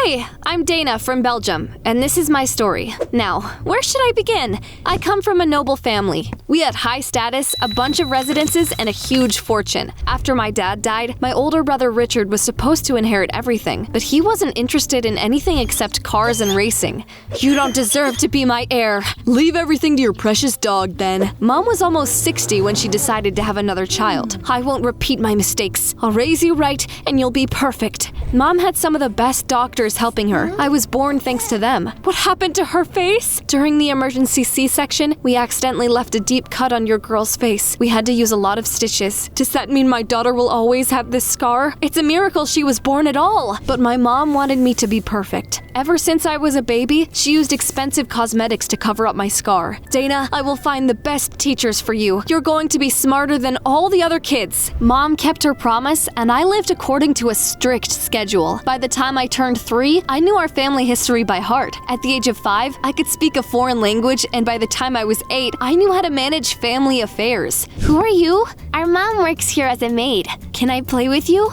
Hi, I'm Dana from Belgium, and this is my story. Now, where should I begin? I come from a noble family. We had high status, a bunch of residences, and a huge fortune. After my dad died, my older brother Richard was supposed to inherit everything, but he wasn't interested in anything except cars and racing. You don't deserve to be my heir. Leave everything to your precious dog, then. Mom was almost 60 when she decided to have another child. I won't repeat my mistakes. I'll raise you right, and you'll be perfect. Mom had some of the best doctors helping her. I was born thanks to them. What happened to her face? During the emergency C-section, we accidentally left a deep cut on your girl's face. We had to use a lot of stitches. Does that mean my daughter will always have this scar? It's a miracle she was born at all. But my mom wanted me to be perfect. Ever since I was a baby, she used expensive cosmetics to cover up my scar. Dana, I will find the best teachers for you. You're going to be smarter than all the other kids. Mom kept her promise, and I lived according to a strict schedule. By the time I turned 3, I knew our family history by heart. At the age of 5, I could speak a foreign language, and by the time I was 8, I knew how to manage family affairs. Who are you? Our mom works here as a maid. Can I play with you?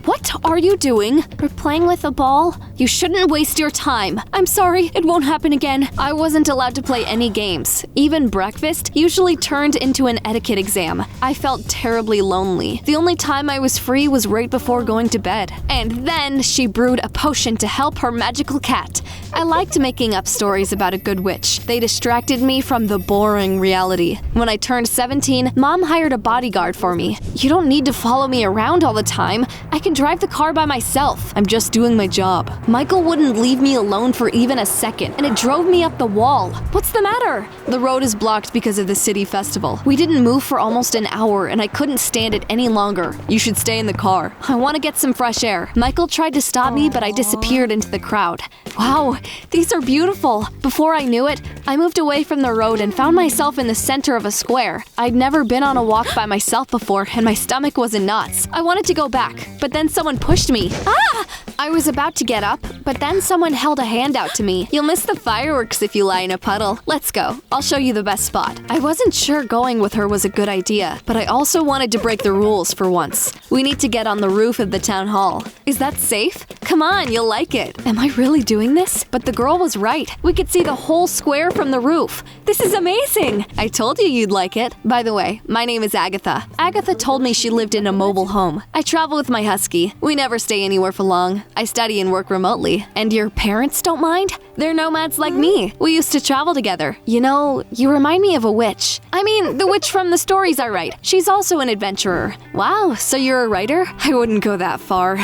What are you doing? We're playing with a ball. You shouldn't waste your time. I'm sorry, it won't happen again. I wasn't allowed to play any games. Even breakfast usually turned into an etiquette exam. I felt terribly lonely. The only time I was free was right before going to bed. And then she brewed a potion to help her magical cat. I liked making up stories about a good witch. They distracted me from the boring reality. When I turned 17, Mom hired a bodyguard for me. You don't need to follow me around all the time. I can drive the car by myself. I'm just doing my job. Michael wouldn't leave me alone for even a second, and it drove me up the wall. What's the matter? The road is blocked because of the city festival. We didn't move for almost an hour, and I couldn't stand it any longer. You should stay in the car. I want to get some fresh air. Michael tried to stop me, but I disappeared into the crowd. Wow, these are beautiful. Before I knew it, I moved away from the road and found myself in the center of a square. I'd never been on a walk by myself before, and my stomach was in knots. I wanted to go back, but then someone pushed me. Ah! I was about to get up, but then someone held a hand out to me. You'll miss the fireworks if you lie in a puddle. Let's go. I'll show you the best spot. I wasn't sure going with her was a good idea, but I also wanted to break the rules for once. We need to get on the roof of the town hall. Is that safe? Come on, you'll like it. Am I really doing this? But the girl was right. We could see the whole square from the roof. This is amazing. I told you you'd like it. By the way, my name is Agatha. Agatha told me she lived in a mobile home. I travel with my husky. We never stay anywhere for long. I study and work remotely. And your parents don't mind? They're nomads like me. We used to travel together. You know, you remind me of a witch. I mean, the witch from the stories I write. She's also an adventurer. Wow, so you're a writer? I wouldn't go that far.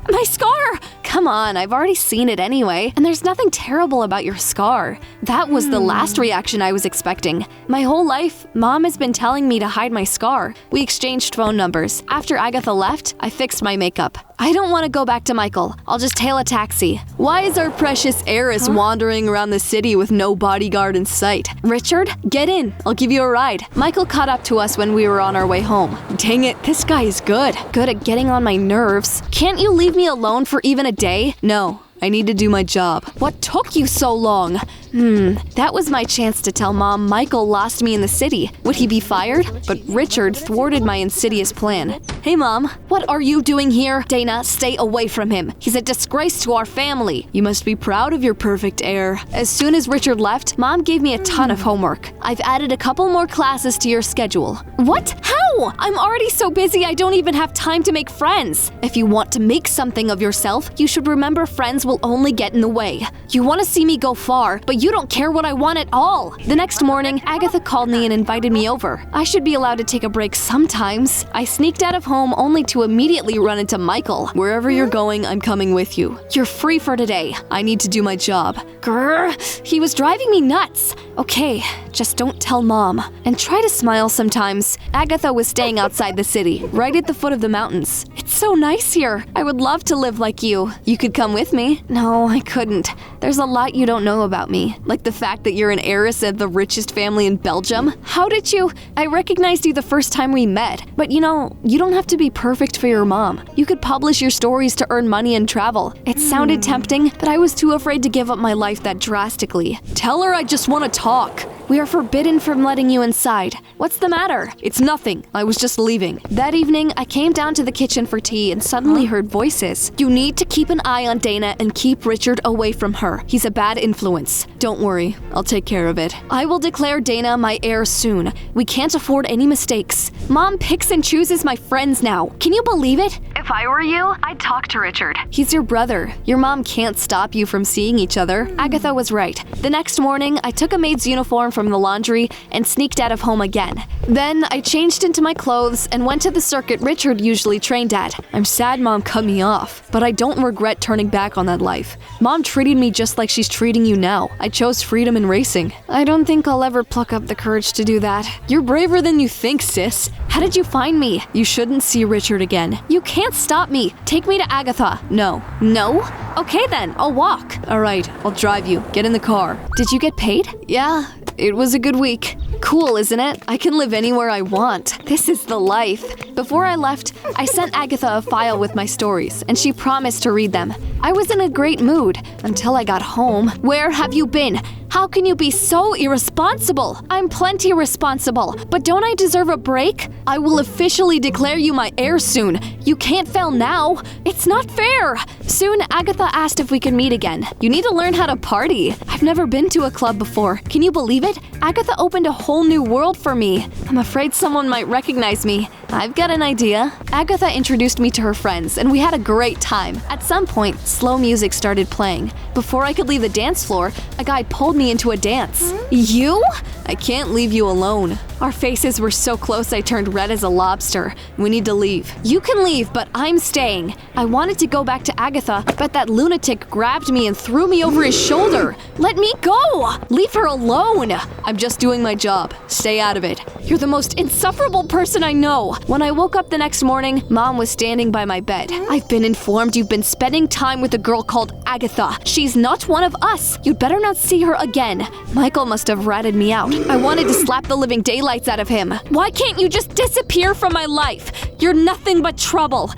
My scar! Come on, I've already seen it anyway, and there's nothing terrible about your scar. That was the last reaction I was expecting. My whole life, Mom has been telling me to hide my scar. We exchanged phone numbers. After Agatha left, I fixed my makeup. I don't want to go back to Michael. I'll just hail a taxi. Why is our precious heiress wandering around the city with no bodyguard in sight? Richard, get in. I'll give you a ride. Michael caught up to us when we were on our way home. Dang it, this guy is good. Good at getting on my nerves. Can't you leave me alone for even a day? No. I need to do my job. What took you so long? That was my chance to tell Mom Michael lost me in the city. Would he be fired? But Richard thwarted my insidious plan. Hey, Mom, what are you doing here? Dana, stay away from him. He's a disgrace to our family. You must be proud of your perfect heir. As soon as Richard left, Mom gave me a ton of homework. I've added a couple more classes to your schedule. What? How? I'm already so busy I don't even have time to make friends. If you want to make something of yourself, you should remember friends will only get in the way. You want to see me go far, but you don't care what I want at all. The next morning, Agatha called me and invited me over. I should be allowed to take a break sometimes. I sneaked out of home only to immediately run into Michael. Wherever you're going, I'm coming with you. You're free for today. I need to do my job. Grr, he was driving me nuts. Okay, just don't tell Mom. And try to smile sometimes. Agatha was staying outside the city, right at the foot of the mountains. It's so nice here. I would love to live like you. You could come with me. No, I couldn't. There's a lot you don't know about me, like the fact that you're an heiress of the richest family in Belgium. How did you? I recognized you the first time we met, but you know, you don't have to be perfect for your mom. You could publish your stories to earn money and travel. It sounded tempting, but I was too afraid to give up my life that drastically. Tell her I just want to talk. We are forbidden from letting you inside. What's the matter? It's nothing. I was just leaving. That evening, I came down to the kitchen for tea and suddenly heard voices. You need to keep an eye on Dana and keep Richard away from her. He's a bad influence. Don't worry. I'll take care of it. I will declare Dana my heir soon. We can't afford any mistakes. Mom picks and chooses my friends now. Can you believe it? If I were you, I'd talk to Richard. He's your brother. Your mom can't stop you from seeing each other. Agatha was right. The next morning, I took a maid's uniform from the laundry and sneaked out of home again. Then I changed into my clothes and went to the circuit Richard usually trained at. I'm sad Mom cut me off, but I don't regret turning back on that life. Mom treated me just like she's treating you now. I chose freedom in racing. I don't think I'll ever pluck up the courage to do that. You're braver than you think, sis. How did you find me? You shouldn't see Richard again. You can't stop me. Take me to Agatha. No. No? Okay then, I'll walk. All right, I'll drive you. Get in the car. Did you get paid? Yeah, it was a good week. Cool, isn't it? I can live anywhere I want. This is the life. Before I left, I sent Agatha a file with my stories, and she promised to read them. I was in a great mood until I got home. Where have you been? How can you be so irresponsible? I'm plenty responsible, but don't I deserve a break? I will officially declare you my heir soon. You can't fail now. It's not fair. Soon, Agatha asked if we could meet again. You need to learn how to party. I've never been to a club before. Can you believe it? Agatha opened a whole new world for me. I'm afraid someone might recognize me. I've got an idea. Agatha introduced me to her friends, and we had a great time. At some point, slow music started playing. Before I could leave the dance floor, a guy pulled me into a dance. You? I can't leave you alone. Our faces were so close I turned red as a lobster. We need to leave. You can leave, but I'm staying. I wanted to go back to Agatha, but that lunatic grabbed me and threw me over his shoulder. Let me go! Leave her alone! I'm just doing my job. Stay out of it. You're the most insufferable person I know. When I woke up the next morning, Mom was standing by my bed. I've been informed you've been spending time with a girl called Agatha. She's not one of us. You'd better not see her again. Michael must have ratted me out. I wanted to slap the living daylights out of him. Why can't you just disappear from my life? You're nothing but trouble.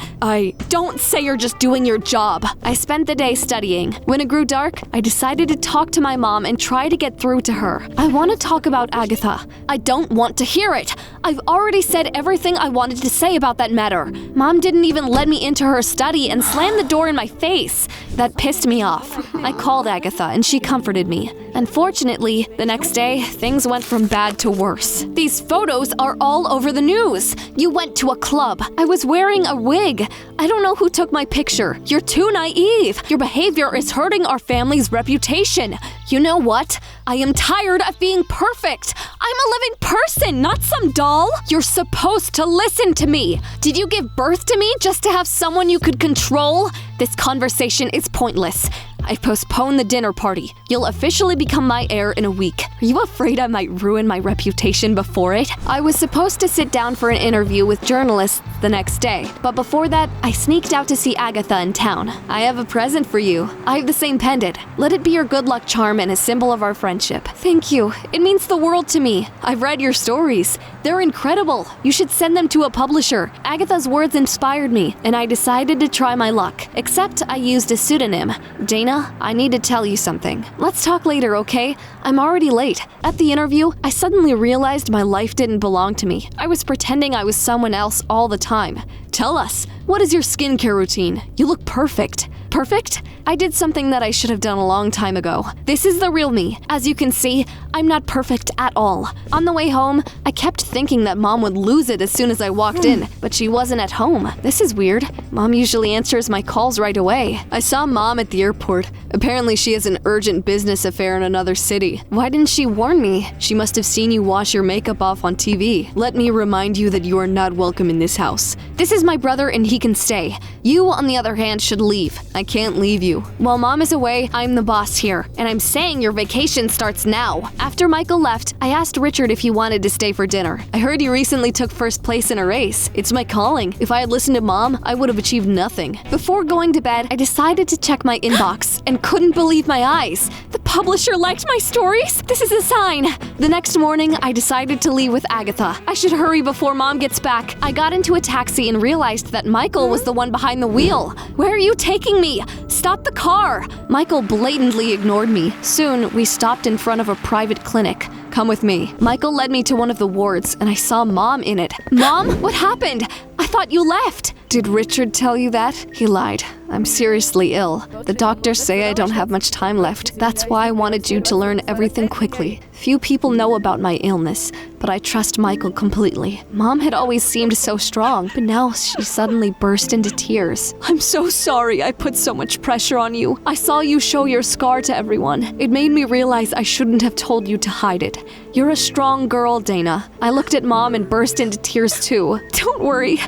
Don't say you're just doing your job. I spent the day studying. When it grew dark, I decided to talk to my mom and try to get through to her. I want to talk about Agatha. I don't want to hear it. I've already said everything I wanted to say about that matter. Mom didn't even let me into her study and slammed the door in my face. That pissed me off. I called Agatha and she comforted me. Unfortunately, the next day, things went from bad to worse. These photos are all over the news. You went to a club. I was wearing a wig. I don't know who took my picture. You're too naive. Your behavior is hurting our family's reputation. You know what? I am tired of being perfect. I'm a living person, not some doll. You're supposed to listen to me. Did you give birth to me just to have someone you could control? This conversation is pointless. I've postponed the dinner party. You'll officially become my heir in a week. Are you afraid I might ruin my reputation before it? I was supposed to sit down for an interview with journalists the next day, but before that, I sneaked out to see Agatha in town. I have a present for you. I have the same pendant. Let it be your good luck charm and a symbol of our friendship. Thank you. It means the world to me. I've read your stories. They're incredible. You should send them to a publisher. Agatha's words inspired me, and I decided to try my luck. Except I used a pseudonym. Dana, I need to tell you something. Let's talk later, okay? I'm already late. At the interview, I suddenly realized my life didn't belong to me. I was pretending I was someone else all the time. Tell us, what is your skincare routine? You look perfect. Perfect? I did something that I should have done a long time ago. This is the real me. As you can see, I'm not perfect at all. On the way home, I kept thinking that Mom would lose it as soon as I walked in, but she wasn't at home. This is weird. Mom usually answers my calls right away. I saw Mom at the airport. Apparently she has an urgent business affair in another city. Why didn't she warn me? She must have seen you wash your makeup off on TV. Let me remind you that you are not welcome in this house. This is my brother and he can stay. You, on the other hand, should leave. I can't leave you. While Mom is away, I'm the boss here, and I'm saying your vacation starts now. After Michael left, I asked Richard if he wanted to stay for dinner. I heard you recently took first place in a race. It's my calling. If I had listened to Mom, I would have achieved nothing. Before going to bed, I decided to check my inbox and couldn't believe my eyes. The publisher liked my stories? This is a sign. The next morning, I decided to leave with Agatha. I should hurry before Mom gets back. I got into a taxi and realized that Michael was the one behind the wheel. Where are you taking me? Stop the car! Michael blatantly ignored me. Soon, we stopped in front of a private clinic. Come with me. Michael led me to one of the wards, and I saw Mom in it. Mom, what happened? I thought you left. Did Richard tell you that? He lied. I'm seriously ill. The doctors say I don't have much time left. That's why I wanted you to learn everything quickly. Few people know about my illness, but I trust Michael completely. Mom had always seemed so strong, but now she suddenly burst into tears. I'm so sorry I put so much pressure on you. I saw you show your scar to everyone. It made me realize I shouldn't have told you to hide it. You're a strong girl, Dana. I looked at Mom and burst into tears too. Don't worry,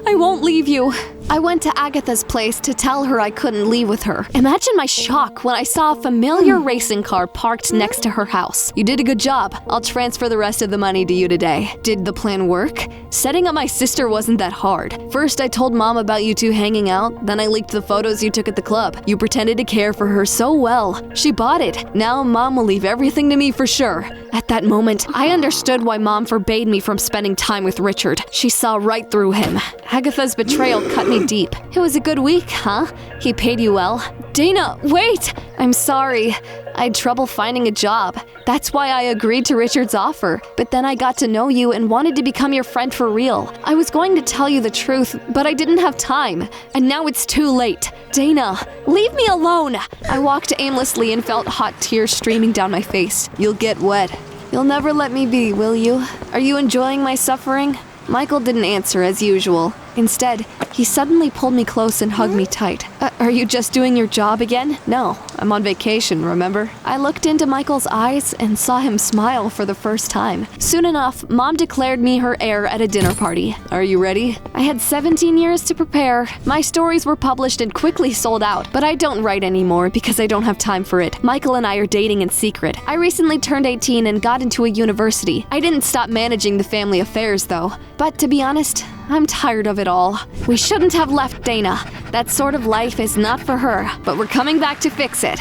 I won't leave you. I went to Agatha's place to tell her I couldn't leave with her. Imagine my shock when I saw a familiar racing car parked next to her house. You did a good job. I'll transfer the rest of the money to you today. Did the plan work? Setting up my sister wasn't that hard. First, I told Mom about you two hanging out, then I leaked the photos you took at the club. You pretended to care for her so well. She bought it. Now Mom will leave everything to me for sure. At that moment, I understood why Mom forbade me from spending time with Richard. She saw right through him. Agatha's betrayal cut me deep. It was a good week, huh? He paid you well. Dana, wait! I'm sorry. I had trouble finding a job. That's why I agreed to Richard's offer. But then I got to know you and wanted to become your friend for real. I was going to tell you the truth, but I didn't have time. And now it's too late. Dana, leave me alone! I walked aimlessly and felt hot tears streaming down my face. You'll get wet. You'll never let me be, will you? Are you enjoying my suffering? Michael didn't answer as usual. Instead, he suddenly pulled me close and hugged me tight. Are you just doing your job again? No, I'm on vacation, remember? I looked into Michael's eyes and saw him smile for the first time. Soon enough, Mom declared me her heir at a dinner party. Are you ready? I had 17 years to prepare. My stories were published and quickly sold out, but I don't write anymore because I don't have time for it. Michael and I are dating in secret. I recently turned 18 and got into a university. I didn't stop managing the family affairs, though. But to be honest, I'm tired of it all. We shouldn't have left Dana. That sort of life is not for her, but we're coming back to fix it.